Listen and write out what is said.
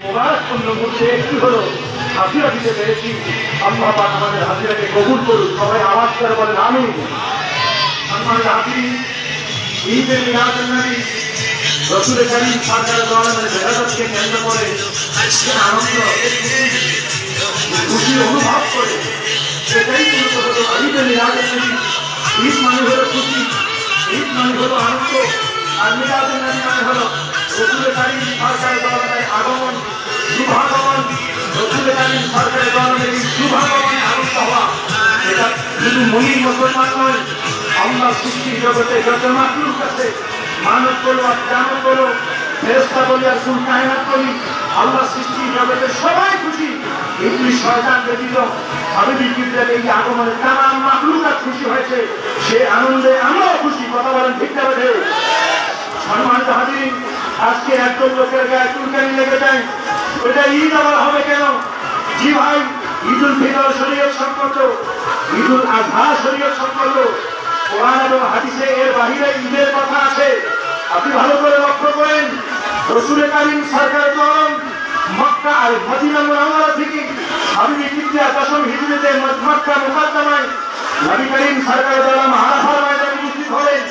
মুবারকপূর্ণ মুহূর্তে একটু হলো হাজিরা দিতে পেরেছি। আল্লাহ পাক আমাদের হাজিরাকে কবুল করুন। সবাই আওয়াজ করে বলেন আমিন। সম্মানিত হাজির, ঈদে মিলাদুন নবী রাসূল কারীম সাল্লাল্লাহু আলাইহি ওয়াসাল্লামকে কেন্দ্র করে আনন্দ খুশি অনুভব করে সেটাই মূলত হলো ঈদে মিলাদুন নবী। ঈদ মানে হলো খুশি, ঈদ মানে হলো আনন্দ, আর মিলাদুন নবী মানে হলো রাসূল কারীম সাল্লাল্লাহু আলাইহি আগমন, শুভাগমন। রাসূল কারীম সাল্লাল্লাহু আলাইহি শুভাগমনে আনন্দ হওয়া এটা শুধু মুমিন মুসলমান নয়, আল্লাহ সৃষ্টি জগতে যত মাখলুক আছে, মানব বলো আর জানব বলো, ফেরেশতা বলি আর কুল কায়নাত বলি, আল্লাহ সৃষ্টি জগতে সবাই খুশি। ইবলিস শয়তান ব্যতীত হাবিবি কিবরিয়ার এই আগমনে তামাম মাখলুকাত খুশি হয়েছে। সে আনন্দে আমরাও খুশি। কথা বলেন ঠিক না বেঠিক? সম্মানিত হাজিরিন, আজকে একজন লোকের গায়ে চুলকানি লেগে যায়, ওইটা ঈদ আবার হবে কেন? জি ভাই, ঈদুল ফিতর শরীয়ত সম্পন্ন, ঈদুল আযহা শরীয়ত সম্পন্ন। কোরআন এবং হাদিসে এর বাহিরে ঈদের কথা আছে। আপনি ভালো করে লক্ষ্য করেন, রাসূল কারীম সরকার আলম মক্কা আর মদিনা মুনাওয়ারা থেকে হাবিবি কিবরিয়া 10ম হিজরিতে মক্কা মুকাদ্দামায় নবী করিম সরকার আলম আরাফার ময়দানে উপস্থিত হলেন।